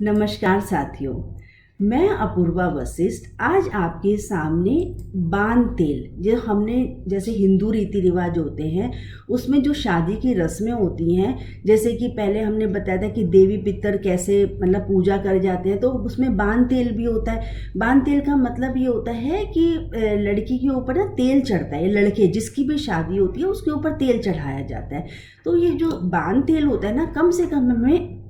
नमस्कार साथियों, मैं अपूर्वा वशिष्ठ आज आपके सामने बान तेल जो हमने जैसे हिंदू रीति रिवाज होते हैं उसमें जो शादी की रस्में होती हैं, जैसे कि पहले हमने बताया था कि देवी पितर कैसे मतलब पूजा कर जाते हैं, तो उसमें बान तेल भी होता है। बान तेल का मतलब ये होता है कि लड़की के ऊपर ना तेल चढ़ता है, लड़के जिसकी भी शादी होती है उसके ऊपर तेल चढ़ाया जाता है। तो ये जो बान तेल होता है ना, कम से कम हमें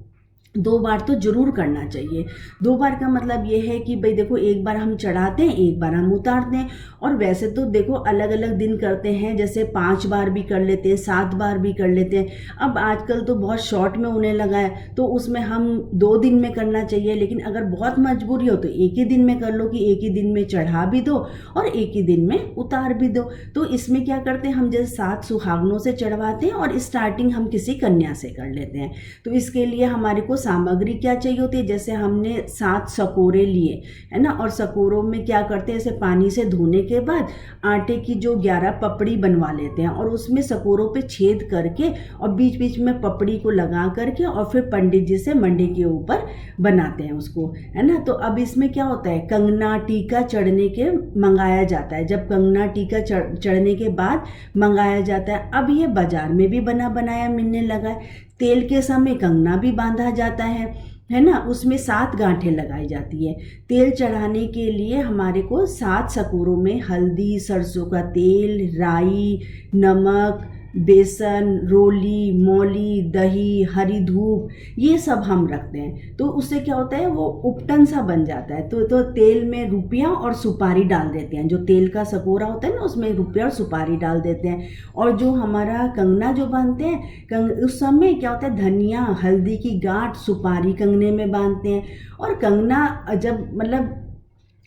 2 बार तो जरूर करना चाहिए। 2 बार का मतलब ये है कि भाई देखो, एक बार हम चढ़ाते हैं, एक बार हम उतारते हैं। और वैसे तो देखो अलग अलग दिन करते हैं, जैसे 5 बार भी कर लेते हैं, 7 बार भी कर लेते हैं। अब आजकल तो बहुत शॉर्ट में होने लगा है, तो उसमें हम 2 दिन में करना चाहिए। लेकिन अगर बहुत मजबूरी हो तो एक ही दिन में कर लो, कि एक ही दिन में चढ़ा भी दो और एक ही दिन में उतार भी दो। तो इसमें क्या करते हैं, हम जैसे 7 सुहागनों से चढ़वाते हैं और स्टार्टिंग हम किसी कन्या से कर लेते हैं। तो इसके लिए हमारे को सामग्री क्या चाहिए होती है, जैसे हमने 7 सकोरे लिए है ना, और सकोरों में क्या करते हैं, ऐसे पानी से धोने के बाद आटे की जो 11 पपड़ी बनवा लेते हैं और उसमें सकोरों पे छेद करके और बीच बीच में पपड़ी को लगा करके और फिर पंडित जी से मंडे के ऊपर बनाते हैं उसको, है ना। तो अब इसमें क्या होता है, कंगना टीका चढ़ने के मंगाया जाता है। जब कंगना टीका चढ़ने के बाद मंगाया जाता है, अब ये बाजार में भी बना बनाया मिलने लगा है। तेल के समय कंगना भी बांधा जाता है ना, उसमें 7 गांठें लगाई जाती है। तेल चढ़ाने के लिए हमारे को 7 सकोरों में हल्दी, सरसों का तेल, राई, नमक, बेसन, रोली, मौली, दही, हरी धूप, ये सब हम रखते हैं। तो उससे क्या होता है, वो उपटन सा बन जाता है। तो तेल में रुपया और सुपारी डाल देते हैं। जो तेल का सकोरा होता है ना, उसमें रुपया और सुपारी डाल देते हैं। और जो हमारा कंगना जो बांधते हैं, उस समय क्या होता है, धनिया, हल्दी की गांठ, सुपारी कंगने में बांधते हैं। और कंगना जब मतलब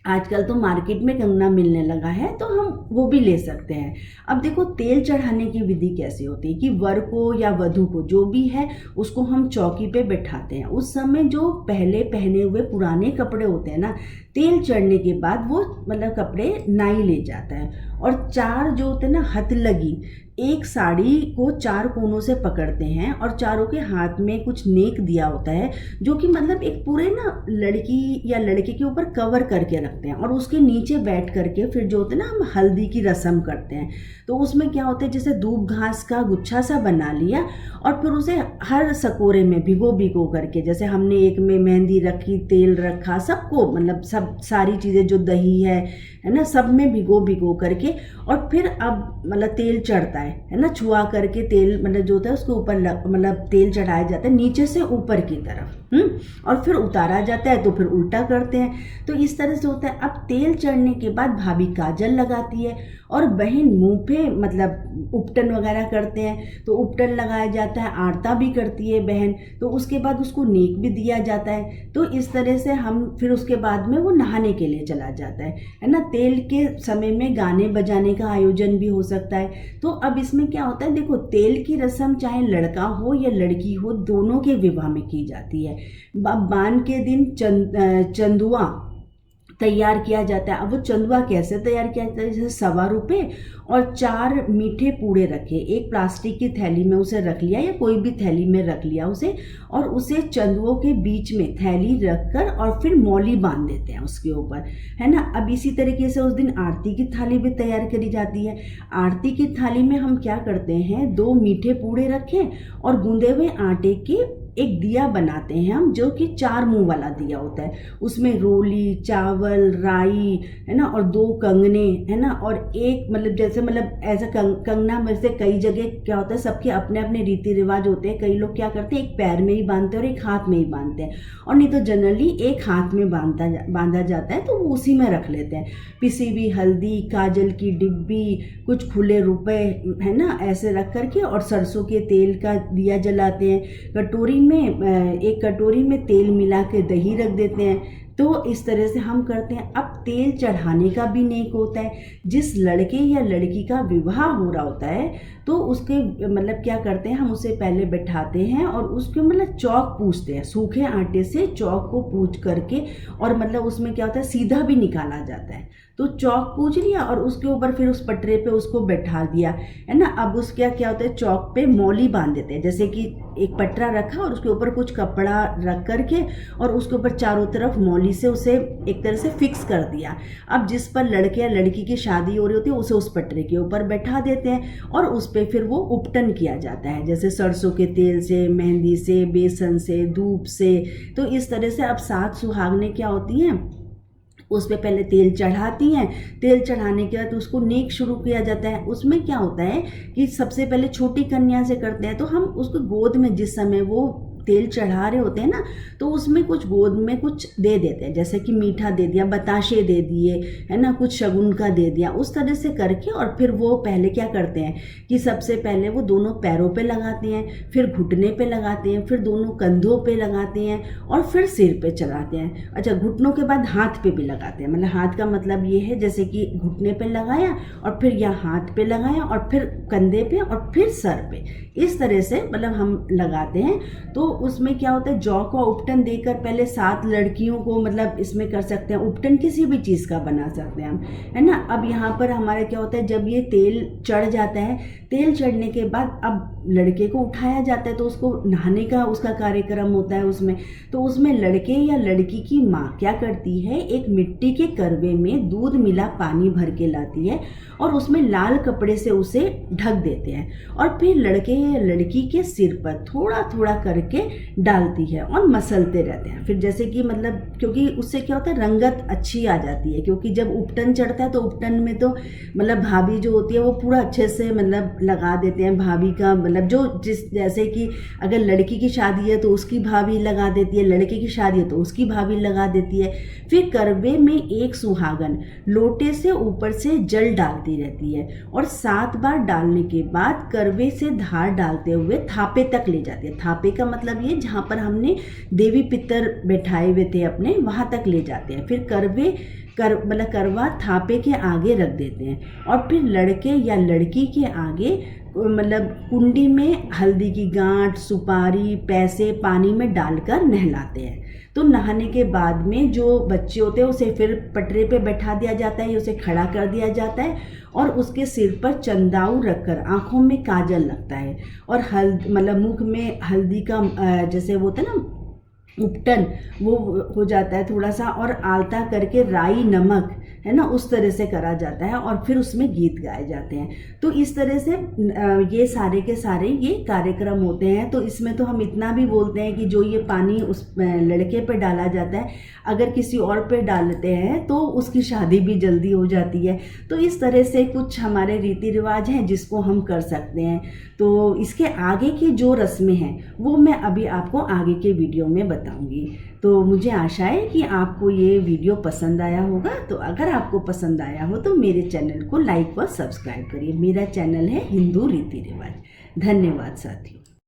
आजकल तो मार्केट में कंगना मिलने लगा है, तो हम वो भी ले सकते हैं। अब देखो, तेल चढ़ाने की विधि कैसी होती है कि वर को या वधू को जो भी है उसको हम चौकी पे बैठाते हैं। उस समय जो पहले पहने हुए पुराने कपड़े होते हैं ना, तेल चढ़ने के बाद वो मतलब कपड़े नाई ले जाता है। और 4 जो होते हैं ना हथ लगी, एक साड़ी को 4 कोनों से पकड़ते हैं और चारों के हाथ में कुछ नेक दिया होता है, जो कि मतलब एक पूरे ना लड़की या लड़के के ऊपर कवर करके रखते हैं। और उसके नीचे बैठ करके फिर जो होते हैं ना, हम हल्दी की रस्म करते हैं। तो उसमें क्या होता है, जैसे दूब घास का गुच्छा सा बना लिया और फिर उसे हर सकोरे में भिगो भिगो करके, जैसे हमने एक में मेहंदी रखी, तेल रखा, सबको मतलब सब सारी चीज़ें जो दही है ना, सब में भिगो भिगो करके और फिर अब मतलब तेल चढ़ता है ना, छुआ करके तेल मतलब जो होता है उसके ऊपर मतलब तेल चढ़ाया जाता है नीचे से ऊपर की तरफ, और फिर उतारा जाता है, तो फिर उल्टा करते हैं। तो इस तरह से होता है। अब तेल चढ़ने के बाद भाभी काजल लगाती है और बहन मुंह पे मतलब उपटन वगैरह करते हैं, तो उपटन लगाया जाता है, आरता भी करती है बहन, तो उसके बाद उसको नेक भी दिया जाता है। तो इस तरह से हम फिर उसके बाद में वो नहाने के लिए चला जाता है ना। तेल के समय में गाने बजाने का आयोजन भी हो सकता है। तो अब इसमें क्या होता है, देखो, तेल की रस्म चाहे लड़का हो या लड़की हो, दोनों के विवाह में की जाती है। बान के दिन चंदुआ तैयार किया जाता है। अब वो चंदुआ कैसे तैयार किया जाता है, जैसे 1.25 रुपये और 4 मीठे पूड़े रखे, एक प्लास्टिक की थैली में उसे रख लिया या कोई भी थैली में रख लिया उसे, और उसे चंदुओं के बीच में थैली रखकर और फिर मौली बांध देते हैं उसके ऊपर, है ना। अब इसी तरीके से उस दिन आरती की थाली भी तैयार करी जाती है। आरती की थाली में हम क्या करते हैं, 2 मीठे पूड़े रखें और गूंदे हुए आटे की एक दिया बनाते हैं हम, जो कि 4 मुंह वाला दिया होता है। उसमें रोली, चावल, राई, है ना, और 2 कंगने, है ना, और एक मतलब जैसे मतलब ऐसा कंगना में से कई जगह क्या होता है, सबके अपने अपने रीति रिवाज होते हैं। कई लोग क्या करते हैं, एक पैर में ही बांधते हैं और एक हाथ में ही बांधते हैं, और नहीं तो जनरली एक हाथ में बांधा जाता है, तो वो उसी में रख लेते हैं। पिसी हुई हल्दी, काजल की डिब्बी, कुछ खुले रुपए, है ना, ऐसे रख करके और सरसों के तेल का दिया जलाते हैं। एक कटोरी में तेल मिला के दही रख देते हैं। तो इस तरह से हम करते हैं। अब तेल चढ़ाने का भी नेक होता है। जिस लड़के या लड़की का विवाह हो रहा होता है, तो उसके मतलब क्या करते हैं, हम उसे पहले बैठाते हैं और उसके मतलब चौक पूछते हैं, सूखे आटे से चौक को पूछ करके, और मतलब उसमें क्या होता है, सीधा भी निकाला जाता है। तो चौक पूज लिया और उसके ऊपर फिर उस पटरे पे उसको बैठा दिया, है ना। अब उसके क्या होता है, चौक पे मौली बांध देते हैं, जैसे कि एक पटरा रखा और उसके ऊपर कुछ कपड़ा रख करके और उसके ऊपर चारों तरफ मौली से उसे एक तरह से फिक्स कर दिया। अब जिस पर लड़के या लड़की की शादी हो रही होती है उसे उस पटरे के ऊपर बैठा देते हैं और उस पर फिर वो उपटन किया जाता है, जैसे सरसों के तेल से, मेहंदी से, बेसन से, धूप से। तो इस तरह से अब 7 सुहागनें क्या होती हैं, उस पर पहले तेल चढ़ाती हैं। तेल चढ़ाने के बाद उसको नेक शुरू किया जाता है। उसमें क्या होता है कि सबसे पहले छोटी कन्या से करते हैं, तो हम उसको गोद में जिस समय वो तेल चढ़ा रहे होते हैं ना, तो उसमें कुछ गोद में कुछ दे देते हैं, जैसे कि मीठा दे दिया, बताशे दे दिए, है ना, कुछ शगुन का दे दिया, उस तरह से करके। और फिर वो पहले क्या करते हैं कि सबसे पहले वो दोनों पैरों पे लगाते हैं, फिर घुटने पे लगाते हैं, फिर दोनों कंधों पे लगाते हैं और फिर सिर पे चढ़ाते हैं। अच्छा, घुटनों के बाद हाथ पे भी लगाते हैं, मतलब हाथ का मतलब ये है जैसे कि घुटने पे लगाया और फिर यहाँ हाथ पे लगाया और फिर कंधे पे और फिर सर पे, इस तरह से मतलब हम लगाते हैं। तो उसमें क्या होता है, जौ का उपटन देकर पहले 7 लड़कियों को मतलब इसमें कर सकते हैं। उपटन किसी भी चीज़ का बना सकते हैं हम, है ना। अब यहाँ पर हमारा क्या होता है, जब ये तेल चढ़ जाता है, तेल चढ़ने के बाद अब लड़के को उठाया जाता है, तो उसको नहाने का उसका कार्यक्रम होता है उसमें। तो उसमें लड़के या लड़की की माँ क्या करती है, एक मिट्टी के करवे में दूध मिला पानी भर के लाती है और उसमें लाल कपड़े से उसे ढक देते हैं और फिर लड़के या लड़की के सिर पर थोड़ा थोड़ा करके डालती है और मसलते रहते हैं। फिर जैसे कि मतलब, क्योंकि उससे क्या होता है, रंगत अच्छी आ जाती है, क्योंकि जब उपटन चढ़ता है तो उपटन में तो मतलब भाभी जो होती है वो पूरा अच्छे से मतलब लगा देते हैं। भाभी का मतलब जो जिस, जैसे कि अगर लड़की की शादी है तो उसकी भाभी लगा देती है, लड़के की शादी है तो उसकी भाभी लगा देती है। फिर करवे में एक सुहागन लोटे से ऊपर से जल डालती रहती है और 7 बार डालने के बाद करवे से धार डालते हुए थापे तक ले जाती है। थापे का मतलब ये जहाँ पर हमने देवी पितर बैठाए हुए थे अपने, वहाँ तक ले जाते हैं। फिर मतलब करवा थापे के आगे रख देते हैं और फिर लड़के या लड़की के आगे मतलब कुंडी में हल्दी की गांठ, सुपारी, पैसे पानी में डालकर नहलाते हैं। तो नहाने के बाद में जो बच्चे होते हैं उसे फिर पटरे पे बैठा दिया जाता है, उसे खड़ा कर दिया जाता है और उसके सिर पर चंदाऊ रखकर आंखों में काजल लगता है और मतलब मुख में हल्दी का जैसे वो होता है ना उपटन, वो हो जाता है थोड़ा सा, और आलता करके राई नमक, है ना, उस तरह से करा जाता है और फिर उसमें गीत गाए जाते हैं। तो इस तरह से ये सारे के सारे ये कार्यक्रम होते हैं। तो इसमें तो हम इतना भी बोलते हैं कि जो ये पानी उस लड़के पे डाला जाता है, अगर किसी और पे डालते हैं तो उसकी शादी भी जल्दी हो जाती है। तो इस तरह से कुछ हमारे रीति रिवाज हैं जिसको हम कर सकते हैं। तो इसके आगे की जो रस्में हैं वो मैं अभी आपको आगे के वीडियो में बताऊंगी। तो मुझे आशा है कि आपको ये वीडियो पसंद आया होगा। तो अगर आपको पसंद आया हो तो मेरे चैनल को लाइक व सब्सक्राइब करिए। मेरा चैनल है हिंदू रीति रिवाज। धन्यवाद साथियों।